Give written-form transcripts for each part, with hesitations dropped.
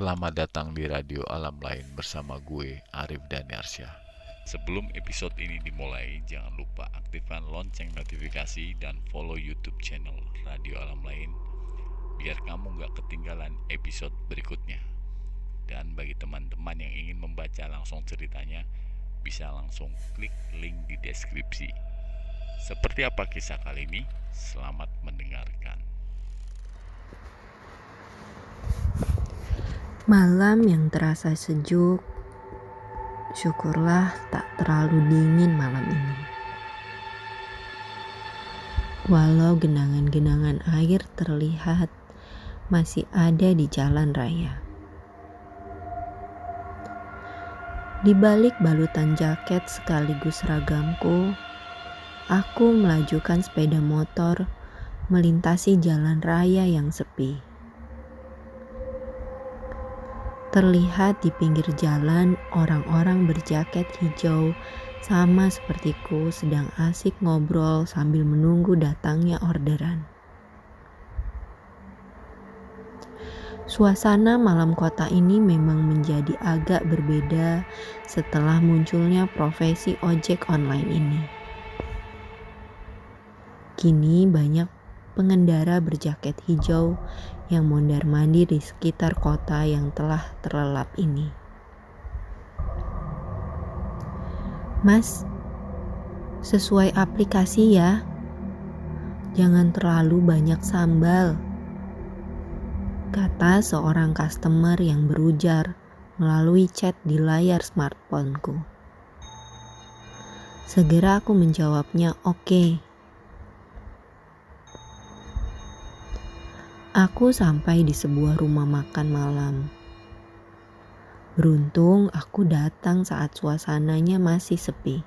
Selamat datang di Radio Alam Lain bersama gue, Arif Daniarsya. Sebelum episode ini dimulai, jangan lupa aktifkan lonceng notifikasi dan follow YouTube channel Radio Alam Lain biar kamu gak ketinggalan episode berikutnya. Dan bagi teman-teman yang ingin membaca langsung ceritanya, bisa langsung klik link di deskripsi. Seperti apa kisah kali ini? Selamat mendengarkan. Malam yang terasa sejuk, syukurlah tak terlalu dingin malam ini. Walau genangan-genangan air terlihat masih ada di jalan raya. Di balik balutan jaket sekaligus seragamku, aku melajukan sepeda motor melintasi jalan raya yang sepi. Terlihat di pinggir jalan orang-orang berjaket hijau sama sepertiku sedang asik ngobrol sambil menunggu datangnya orderan. Suasana malam kota ini memang menjadi agak berbeda setelah munculnya profesi ojek online ini. Kini banyak pengendara berjaket hijau yang mondar-mandir di sekitar kota yang telah terlelap ini. Mas, sesuai aplikasi ya. Jangan terlalu banyak sambal, kata seorang customer yang berujar melalui chat di layar smartphoneku. Segera aku menjawabnya oke. Aku sampai di sebuah rumah makan malam. Beruntung aku datang saat suasananya masih sepi,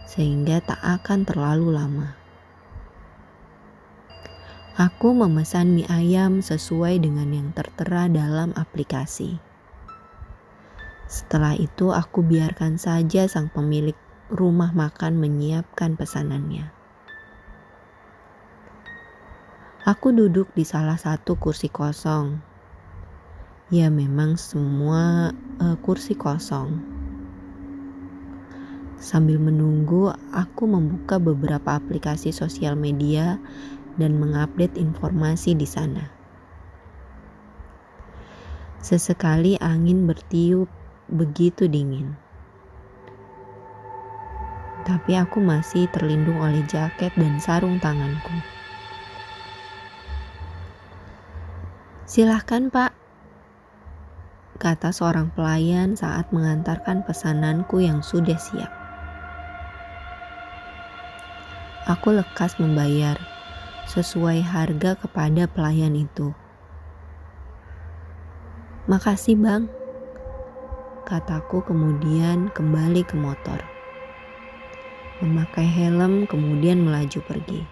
sehingga tak akan terlalu lama. Aku memesan mie ayam sesuai dengan yang tertera dalam aplikasi. Setelah itu aku biarkan saja sang pemilik rumah makan menyiapkan pesanannya. Aku duduk di salah satu kursi kosong. Ya memang semua kursi kosong. Sambil menunggu, aku membuka beberapa aplikasi sosial media dan mengupdate informasi di sana. Sesekali angin bertiup begitu dingin. Tapi aku masih terlindung oleh jaket dan sarung tanganku. Silahkan Pak, kata seorang pelayan saat mengantarkan pesananku yang sudah siap. Aku lekas membayar sesuai harga kepada pelayan itu. Makasih Bang, kataku kemudian kembali ke motor. Memakai helm kemudian melaju pergi.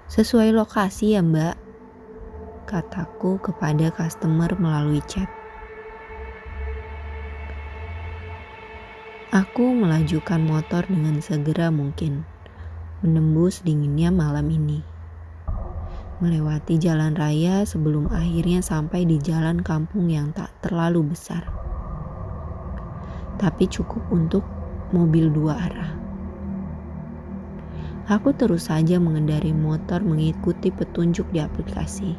Sesuai lokasi ya Mbak, kataku kepada customer melalui chat. Aku melajukan motor dengan segera mungkin, menembus dinginnya malam ini. Melewati jalan raya sebelum akhirnya sampai di jalan kampung yang tak terlalu besar, tapi cukup untuk mobil dua arah. Aku terus saja mengendari motor mengikuti petunjuk di aplikasi,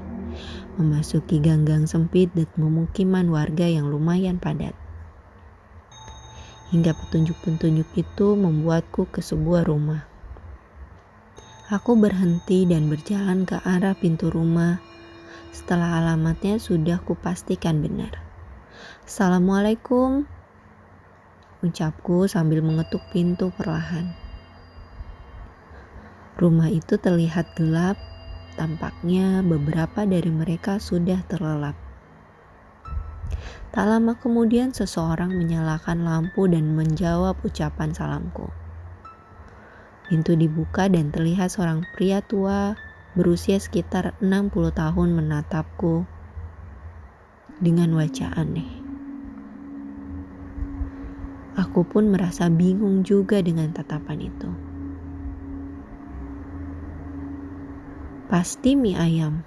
memasuki gang-gang sempit dan pemukiman warga yang lumayan padat. Hingga petunjuk-petunjuk itu membuatku ke sebuah rumah. Aku berhenti dan berjalan ke arah pintu rumah. Setelah alamatnya sudah kupastikan benar. Assalamualaikum, ucapku sambil mengetuk pintu perlahan. Rumah itu terlihat gelap, tampaknya beberapa dari mereka sudah terlelap. Tak lama kemudian seseorang menyalakan lampu dan menjawab ucapan salamku. Pintu dibuka dan terlihat seorang pria tua berusia sekitar 60 tahun menatapku dengan wajah aneh. Aku pun merasa bingung juga dengan tatapan itu. Pasti mie ayam,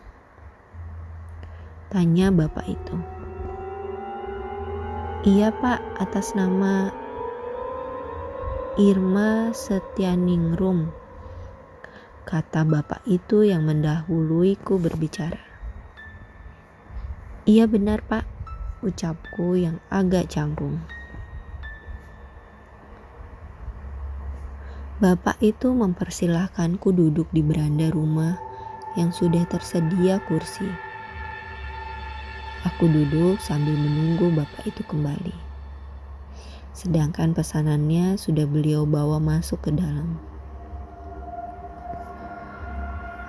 tanya bapak itu. Iya pak, atas nama Irma Setianingrum, kata bapak itu yang mendahuluiku berbicara. Iya benar pak, ucapku yang agak canggung. Bapak itu mempersilahkanku duduk di beranda rumah yang sudah tersedia kursi. Aku duduk sambil menunggu bapak itu kembali. Sedangkan pesanannya sudah beliau bawa masuk ke dalam.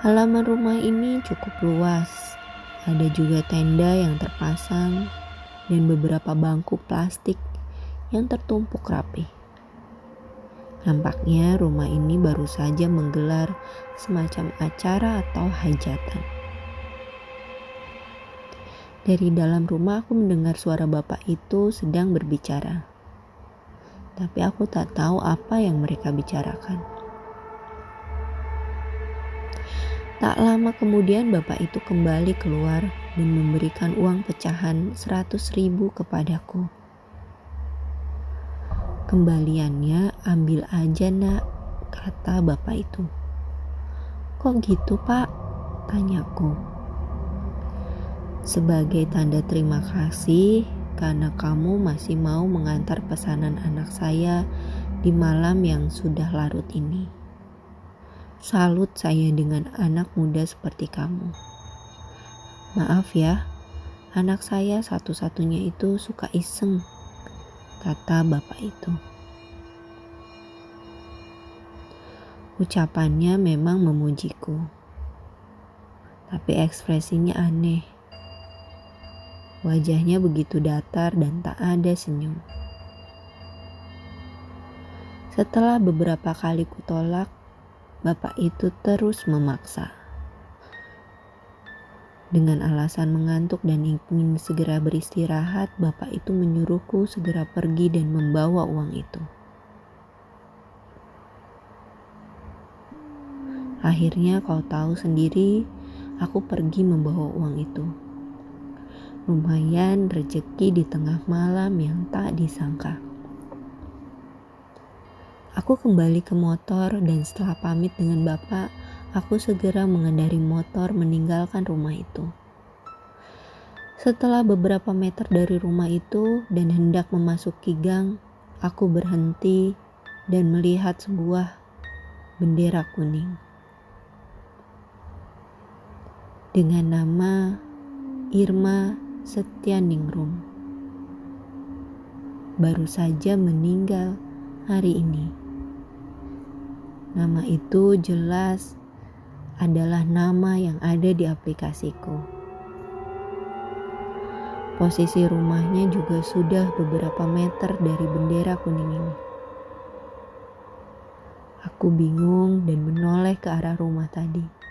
Halaman rumah ini cukup luas. Ada juga tenda yang terpasang dan beberapa bangku plastik yang tertumpuk rapi. Nampaknya rumah ini baru saja menggelar semacam acara atau hajatan. Dari dalam rumah aku mendengar suara bapak itu sedang berbicara. Tapi aku tak tahu apa yang mereka bicarakan. Tak lama kemudian bapak itu kembali keluar dan memberikan uang pecahan 100.000 kepadaku. Kembaliannya ambil aja nak, kata bapak itu. Kok gitu pak? Tanyaku. Sebagai tanda terima kasih karena kamu masih mau mengantar pesanan anak saya di malam yang sudah larut ini. Salut saya dengan anak muda seperti kamu. Maaf ya, anak saya satu-satunya itu suka iseng, kata bapak itu. Ucapannya memang memujiku, tapi ekspresinya aneh. Wajahnya begitu datar dan tak ada senyum. Setelah beberapa kali kutolak, bapak itu terus memaksa. Dengan alasan mengantuk dan ingin segera beristirahat, bapak itu menyuruhku segera pergi dan membawa uang itu. Akhirnya kau tahu sendiri, aku pergi membawa uang itu. Lumayan rezeki di tengah malam yang tak disangka. Aku kembali ke motor dan setelah pamit dengan bapak, aku segera mengendari motor meninggalkan rumah itu. Setelah beberapa meter dari rumah itu dan hendak memasuki gang, aku berhenti dan melihat sebuah bendera kuning dengan nama Irma Setianingrum. Baru saja meninggal hari ini. Nama itu jelas adalah nama yang ada di aplikasiku. Posisi rumahnya juga sudah beberapa meter dari bendera kuning ini. Aku bingung dan menoleh ke arah rumah tadi.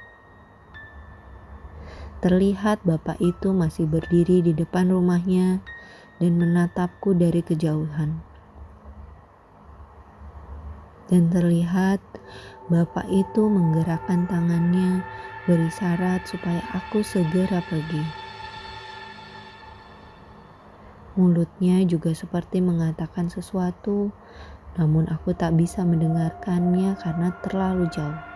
Terlihat bapak itu masih berdiri di depan rumahnya dan menatapku dari kejauhan. Dan terlihat bapak itu menggerakkan tangannya berisyarat supaya aku segera pergi. Mulutnya juga seperti mengatakan sesuatu, namun aku tak bisa mendengarkannya karena terlalu jauh.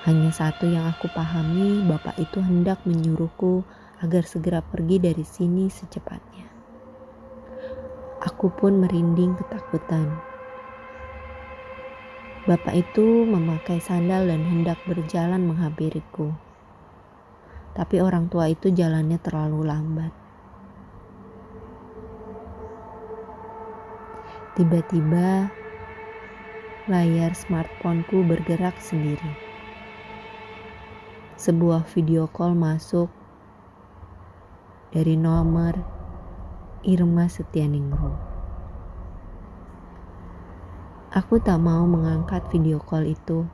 Hanya satu yang aku pahami, bapak itu hendak menyuruhku agar segera pergi dari sini secepatnya. Aku pun merinding ketakutan. Bapak itu memakai sandal dan hendak berjalan menghampiriku. Tapi orang tua itu jalannya terlalu lambat. Tiba-tiba, layar smartphoneku bergerak sendiri. Sebuah video call masuk dari nomor Irma Setianingrum. Aku tak mau mengangkat video call itu.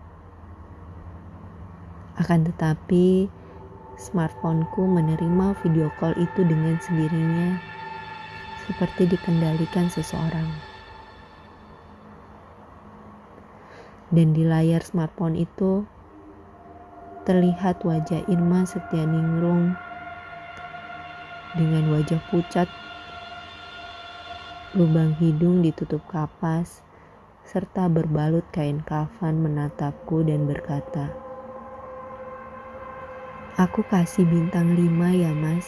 Akan tetapi, smartphoneku menerima video call itu dengan sendirinya, seperti dikendalikan seseorang. Dan di layar smartphone itu terlihat wajah Irma Setianingrum dengan wajah pucat, lubang hidung ditutup kapas, serta berbalut kain kafan menatapku dan berkata, "Aku kasih bintang 5 ya mas."